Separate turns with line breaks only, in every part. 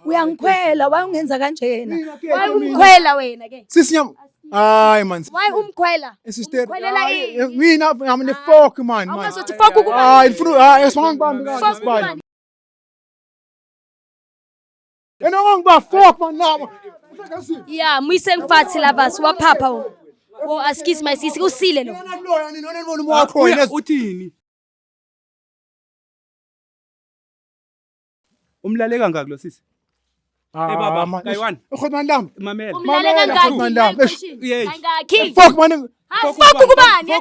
Uyangikhwela why ungenza kanjena?
Why umkhwela wena ke?
Sisi nyam. Hayi man.
Why umkhwela?
Sister.
Umkhwelela
Mina I'm in the fork man.
Awuzothi fuck ukuba.
Hayi ifuna esibambi kanti. Yena wangiba fork man nabo.
Yeah, muyise ngifathi lava siwaphapha wo. Oh askisi my sisi usile lo.
Loya nini onenibona umwakho yena
uthini? Umlale kangaka lo sisi? Baba, kayi-one.
Ukhotman lam.
Mamela.
Umlale kangaki?
Yes.
Kangaki?
Fuck man.
Fuck ukubani?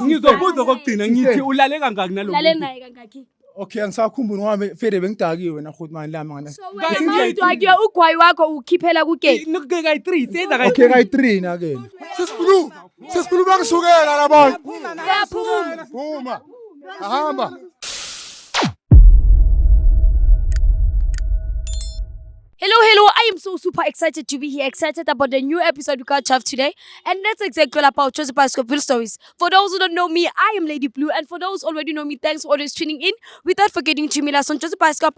Ngizobuza kokugcina ngithi ulale kangaki nalo.
Ulale naye kangaki?
Okay, angisakhumbuli ngoba Fede bengidakiwe na Khotman lam ngana.
So wena uyakiya ugwayi wakho ukhiphela kuke.
Nuke kayi-3, senza kayi-3.
Okay, kayi-3 na ke. Sesikhulu bangisukela labantu.
Yaphuma.
Phuma. Ahamba.
Hello, I am so super excited to be here, excited about the new episode we got to have today. And that's exactly about Joseph Pascopil Stories. For those who don't know me, I am Lady Blue. And for those already know me, thanks for always tuning in. Without forgetting to meet us on Joseph Pascop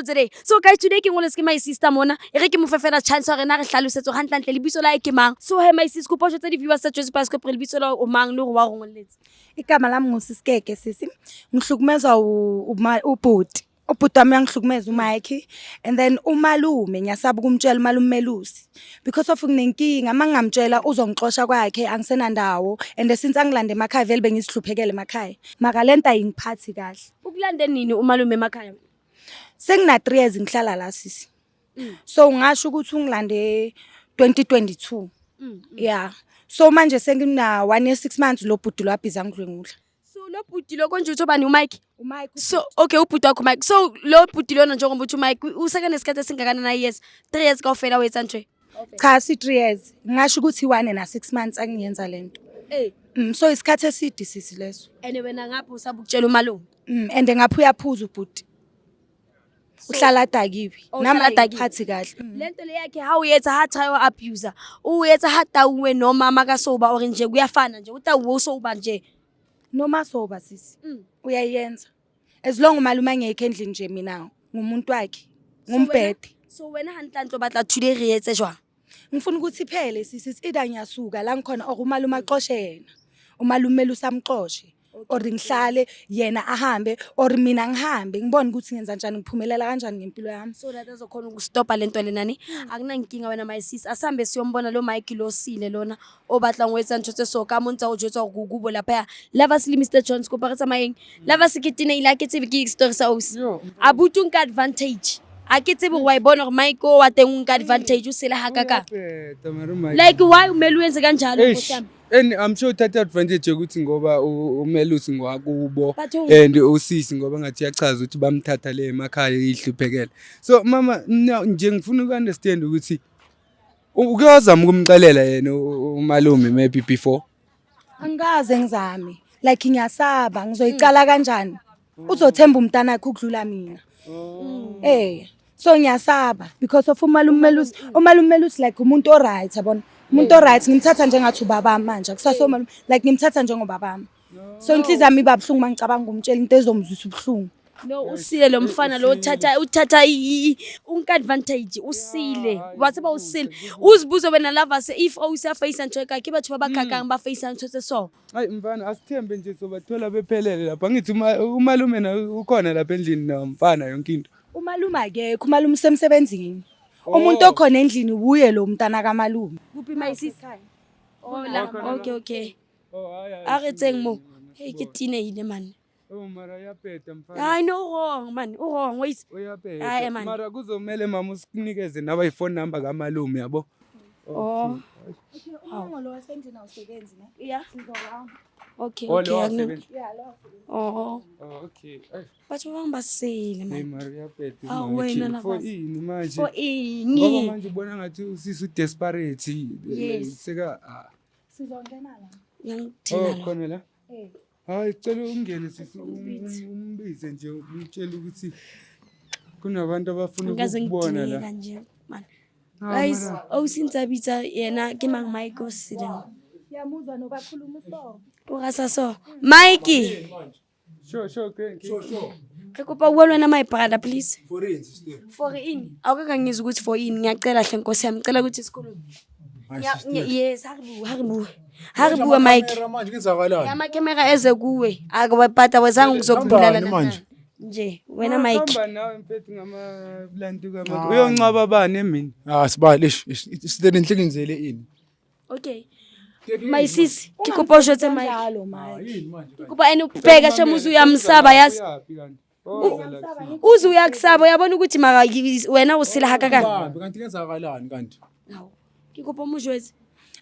today. So guys, today ke ngole ske my sister Mona. Ere ke mo fefela chance hore na re hlalosetso hantle lebitso la ke mang. So hey my sis, ko potsa di viewers tsa Joseph Pascop re lebitso la o mang le go wa go ngoletse.
Igama lami nguSiskeke sisi. Ngihlukumezwa ubhuti. Ubhuti wami uyangihlukumeza uMike and then umalume ngiyasaba ukumtshela umalume Melusi because of nginenkinga mangamtshela uzongixosha kwakhe angisenandawo and since angilande emakhaya vele bengisihluphekele emakhaya maka lento ayingiphathi kahle.
Ukulande nini umalume emakhaya?
Sengina 3 years ngihlala la sisi. So ngasho ukuthi ungilande 2022. Yeah. So manje sengina 1 year 6 months lo bhuti lo abhiza ngidlwengula.
Lo bhuti lo konje uthi bani uMike? So okay ubhuti wakho Mike. So lo bhuti lona njengoba uthi uMike useka nesikhathi esingakana na years 3 years ka ufela wethu nje.
Cha si 3 years. Ngasho ukuthi 1 and 6 months angiyenza lento. So isikhathi eside sisi leso.
And wena ngapha usabukutshela umalume.
And ngapha uyaphuza ubhuti. Uhlala dakiwe. Nami ayiphathi kahle.
Lento le yakhe how yetha ha child abuser. Uyetha ha tawuwe noma maka soba or nje kuyafana nje utawuwe soba nje.
Noma soba sisi. Uyayenza. As long umalume angekho endlini nje mina ngumuntu wakhe. Ngumbhede.
So wena hanhlanhlo batla today re etse jwa.
Ngifuna ukuthi iphele sisi ida ngiyasuka la ngikhona or umalume axoshe yena. Umalume Melusi amxoshe. Or ngihlale yena ahambe or mina ngihambe ngibone ukuthi ngenza kanjani ngiphumelela kanjani ngempilo yami.
So that azokhona ukustopa lento lenani akunankinga wena my sis asambe siyombona lo Mike lo sile lona obatla ngwetsa ntshotse so ka montsa o jwetsa go kubo lapha lava sile Mr Jones ko paretsa maeng lava seketine ile ke tsebe ke story sa osi abutu nka advantage a ke tsebe wa ibona gore Mike o wa teng nka advantage o sele hakaka like why umeluenze kanjalo ngosami.
And I'm sure uthatha advantage ukuthi ngoba uMelusi ngwakubo and usisi ngoba ngathi yachaza ukuthi bamthatha le emakhaya ihluphekela. So mama nje ngifuna ukunderstand ukuthi ukuyozama ukumxelela yena umalume maybe before.
Angaze ngizame like ngiyasaba ngizoyicala kanjani uzothemba umntana wakhe ukudlula mina. So ngiyasaba because of umalume Melusi like umuntu o right yabona. Umuntu right ngimthatha njengathi ubaba manje akusasoma like ngimthatha njengobaba bami. So inhliziyo yami ibabhlungu mangicabanga umtshela into ezomzwisa ubhlungu.
No usile lo mfana lo uthatha unka advantage usile wathaba usile uzibuzo wena lava se if awusa face and check ke batho babakakang ba face and thotse so.
Hayi mfana asithembe nje sobathola bephelele lapha ngithi umalume na ukhona lapha endlini nomfana yonke into.
Umalume akekho umalume semsebenzini. Umuntu okhona endlini ubuye lo mntana kaMalume.
Kuphi my sister? Oh la okay. Aretseng mo. Hey ke tine ile man.
Oh mara yapeta mfana.
I know wrong man. Wrong wait.
Uyapeta. Mara kuzomela mama usinikeze naba iphone number kaMalume yabo.
Oh.
Lo wasendlini awusebenzi ne?
Yeah. Okay.
Yeah, lo.
Oh.
Okay.
Batho ba basile man.
Maria Pete.
Wena
For ini manje?
For ini.
Ngoba manje ubona ngathi usisi desperate. Seka
Sizongena la.
Ngithina la.
Khona la? Hayi cela ungene sisi umbize nje umtshela ukuthi kunabantu abafuna ukubona la.
Kanje man. Guys, awusintsabitsa yena ke mang Mike osile.
Yamuzwa nobakhuluma so.
Ukasa so. Mikey.
Sure.
Ngikupa wena my brother please.
For in, sister.
For in. Awukake ngizwe ukuthi for in ngiyacela hle Nkosi yami ngicela ukuthi isikhulume. Yes, haribuwe Mike.
Manje kenzakalani?
Yama camera eze kuwe. Akubaphatha wezange ukuzokubulala
manje.
nje wena Mike.
Hamba nawe mfethu ngama-blanti kamoto. Uyoncwaba bani emini?
Sibali, sister inhlikinzele ini.
Okay. My sis, ngikupa ushothe Mike.
Njalo Mike.
Ngikupa ubheka shamuzi uyamsaba yazi. Uze uyakusaba uyabona ukuthi maka wena usila hakakani.
Kanti kenzakalani kanti?
Hawu. Ngikupa umujwezi.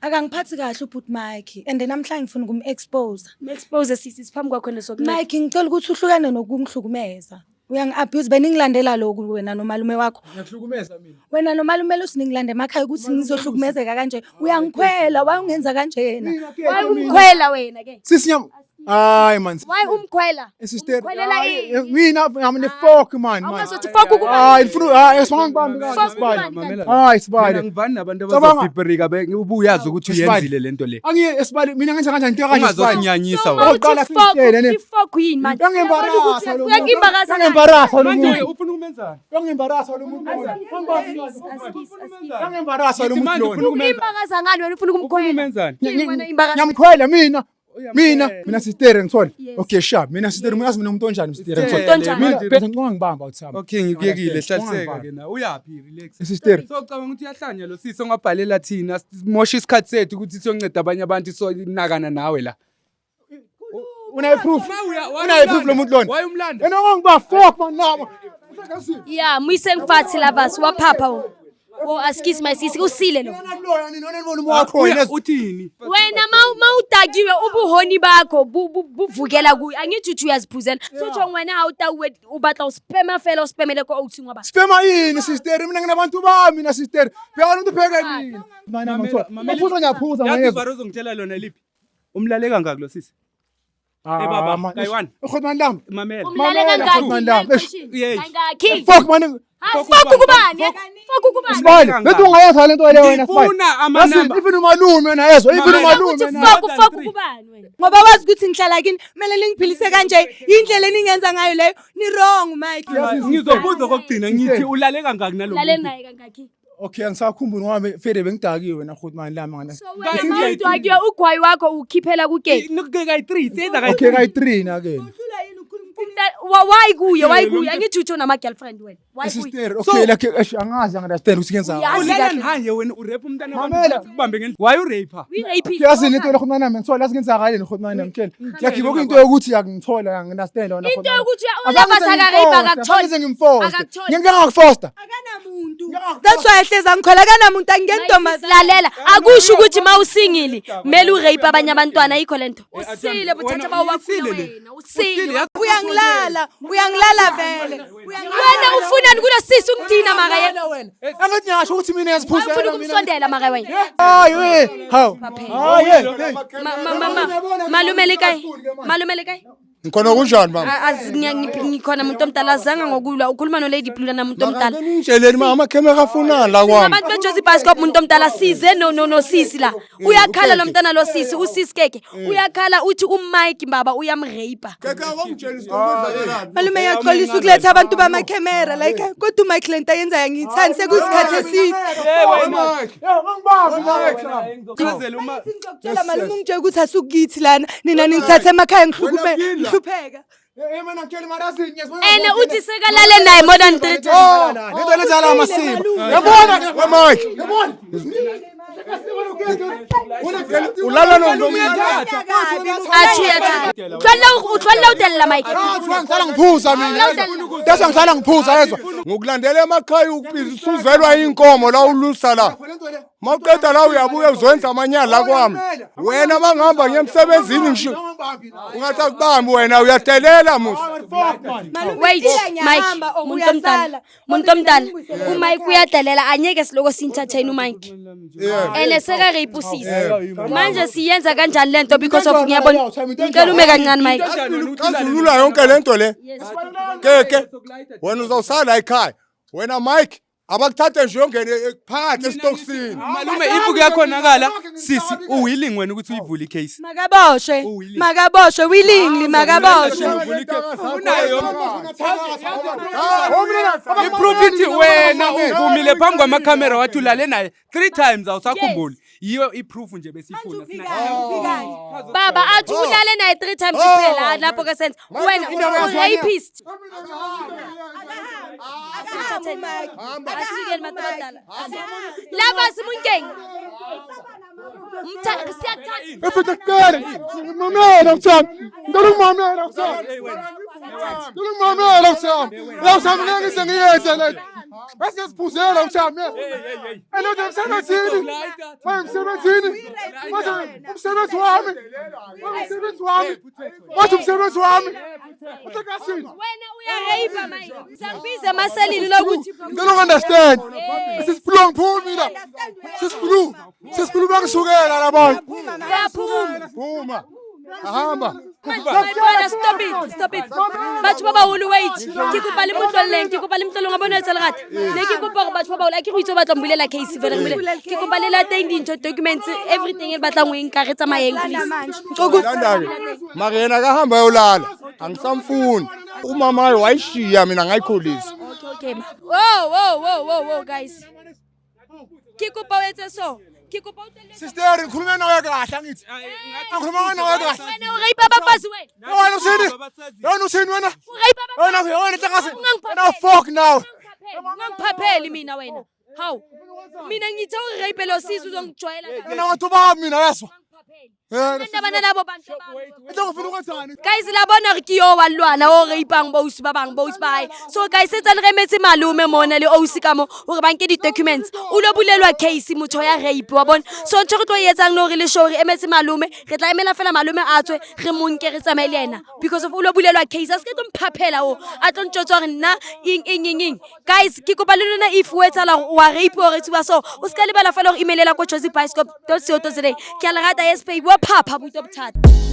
Akangiphathi kahle ubhuti Mike and namhlanje ngifuna ukum-expose.
Me-expose sisi siphambi kwakho nesokuncane.
Mike ngicela ukuthi uhlukane nokungihlukumeza. Uyangi-abuse beningilandela lokhu wena nomalume wakho.
Ngiyahlukumeza mina.
Wena nomalume usingilande emakhaya ukuthi ngizohlukumezeka kanje. Uyangikhwela wayengenza kanjena.
Why umkhwela wena ke?
Sisinyam. Hayi man.
Why umkhwela?
Sister.
Umkhwelela
Mina I'm the fuck man.
Awuzothi fuck ukuba.
Hayi ngifuna esibani
Fuck
sibali.
ubani?
Hayi sibali.
Mina ngivani nabantu abazobhibherika ubuyazi ukuthi uyenzile lento le.
Angiye esibali mina ngenza kanjani into kanje sibali.
Ungazosinyanyisa
Wena.
Uqala sitshele ne.
Fuck yini manje?
Uyangimbarasa lo muntu.
Uyangimbarasa.
Uyangimbarasa lo
Manje
muntu.
ufuna ukumenzani?
Uyangimbarasa lo muntu. Uyangimbarasa lo
Manje
muntu.
ufuna ukumenzani?
Imbarasa ngani wena ufuna
Ufuna
ukumkhwela?
umenzani?
Wena imbarasa.
Ngiyamkhwela mina sister ngithole. Okay sharp. Mina sister uyazi mina umuntu onjani sister ngithole.
Onjani?
Mina phela ngicabanga ngibamba uthamba.
Okay ngikuyekile hlaliseka ke na. Uyaphi relax.
Sister.
So cabanga ukuthi uyahlanya lo sisi ongabhalela thina simosha isikhathi sethu ukuthi siyonceda abanye abantu sonakana nawe la.
Unayiproof. Unayiproof lo muntu lona.
Wayumlanda.
Yena ngiba fuck man nabo.
Yeah, muyise ngifathi lava siwaphapha. Oh askisi my sisi usile lo.
Uthini?
Wena mawudakiwe ubuhoni bakho buvukela kuyo angithi uthi uyaziphuzela sotsho wena awutawe ubatla uspema fela uspemele ko uthi ngoba
Spema yini sister mina nginabantu bami mina sister. Phela umuntu pheke yini. Mana ngithola. Maphuza ngiyaphuza
Yathi
ngiyezwa.
Barozo ngitshela lona liphi? Umlaleka ngaki lo sisi? Baba, kayiwani.
Ukhotman lam.
Mamela.
umlalela ngaki
Yes.
ngaki
Fuck man.
fuck ukubani fuck ukubani
Sibali. Bethi ungayenza lento le wena sibali.
Ngifuna amanamba.
Even umalume yena yezwa. Even umalume
uthi
yena.
fuck ukubani wena
Ngoba wazi ukuthi ngihlala kini kumele ningiphilise kanje indlela eningenza ngayo leyo ni wrong Mike.
Ngizobuza kokugcina ngithi ulaleka ngaki nalo.
lalela naye kangaki
Okay angisakhumbuli ngoba Fede bengidakiwe na Khotman lami ngana.
so wena mawudakiwe ugwayi wakho ukhiphela kuke
Nokugeka i3 senza kayi.
Okay kayi3 na ke.
why kuye angithi utho nama girlfriend wena why kuye
Sister okay like angazi understand ukuthi kenza.
Uyazi
Ulela
kahle.
nhaye wena urape umntana
Mamela.
kubambe ngendlela. Why urape?
uyirapist
Yazi into lo Khotman nami ngithola lazi kenzakaleni Khotman nami ngitshela. Yakhibe into yokuthi yakungithola nginasitenda wona
into yokuthi ulabasa karape akakuthola
ngimfosta.
Akakuthola.
Ngingakakufosta.
Akanamuntu. That's why ehleza ngikhwela kanamuntu angentomasi.
lalela akusho ukuthi mawusingile kumele urape abanye abantwana ayikho lento usile buthatha bawo bakhulu wena usile
Uyangilala vele.
wena ufunani kulo sisi umdina maka yena
Angathi ngisho ukuthi mina ngiyaziphuza.
ufuna ukumsondela maka wena
Hayi we. Haw. Hayi.
malume lekai
Ngikhona kunjani mama?
ngikhona umuntu omdala azange ngokulwa ukhuluma no Lady Blue na umuntu omdala
Ngisheleni mama camera afuna la kwami.
abantu beJozi Bioscope umuntu omdala size no sisi la uyakhala lo mntana lo sisi usisi keke uyakhala uthi uMike baba uyamrape
Keke akungitshela isiqonqoza
Malume yaxolisa ukuletha abantu bamakhemera like kodwa uMike lento ayenzayo ngiyithandi sekuyisikhathi eside.
Chazela uma
Ngicela malume ungitshela ukuthi asukithi lana nina ningithathe emakhaya ngihlupheka.
ene uthi sekalale naye more than 3 times
Lento lenzala amasiko. Yabona Mike. Yabona. Ulala
athi uhlala udela Mike
Ngicela ngiphuza mina. Dasa ngicela ngiphuza yezwa. Ngokulandela emakhaya ukubiza usuzelwa inkomo la ulusa la. Mawuqeda la uyabuya uzwenza amanyala la kwami. Wena mangihamba ngiyemsebenzini ngisho. Ungathi akubambi wena uyadelela musa.
wait Mike muntu omdala uMike uyadelela anyeke siloko sinthatheni uMike ene seka rape usisi manje siyenza kanjani lento because of ngiyabona ngicela ume kancane Mike
Kazulula yonke lento le. Keke. Wena uzawusala ekhaya. Wena Mike abakuthathe nje ongene phakathi esitokisini.
Malume if kuyakhonakala sisi uwilling wena ukuthi uyivule icase.
Makaboshwe willingly makaboshwe.
Unayo iproof ithi wena uvumile phambi kwamakhamera wathi ulale naye 3 times awusakhumbuli. Yiyo iproof nje besifuna
Baba athi ulale naye 3 times kuphela lapho ke sense wena rapist. Asikele madala. Lava simunkeng. Wena uyaraipa manje. Sangibize maselini lokuthi
They don't understand. This is blue, pull me up. This is blue. This is blue bangisukela labantu. Phuma. Ahamba.
Stop it. Batho ba baholo wait. Ke kopa le motloleng, ke kopa le motlolo ngabona etsa lerata. Ne ke kopa gore batho ba baholo ke go itse batla mbulela case fela ngibele. Ke kopa le lateng dintsho documents everything e batlang o enkaretsa mayeng please.
Mara yena kahamba yolala. Angisamfuni. Umama wayo wayishiya mina ngayikhulisa.
Okay. Whoa guys. Ke kopa wetse so.
Sister, ngikhuluma nawe kahle angithi. Ngikhuluma nawe kahle.
Wena urayipa abafazi wena.
Wena usini? Wena usini wena?
Urayipa abafazi.
Wena hlangase. Wena fuck now.
Ungangiphapheli mina wena. How? Mina ngithi urayipe lo sisi uzongijwayela.
Mina wathi bami mina yaswa.
Ndabana labo bantu
Ngifuna ukwathani?
Guys labona re ke yo walwana o re ipang bosi ba bang bosi ba. So guys etsa le remetse malume mona le osi ka mo hore ba nke di documents o lo bulelwa case motho ya rape wa bona. So ntse re tlo etsang no re le show re emetse malume re tla emela fela malume a tswe re monke re tsamaile yena because of o lo bulelwa case a se ke mphaphela o a tlo ntshotsa gore nna ing. Guys ke kopa le lona if o etsa la wa rape o re tsuba so o se ka lebala fela gore emailela ko Jozi Bioscope.co.za ke a le rata yes baby wa phapha buto bothata.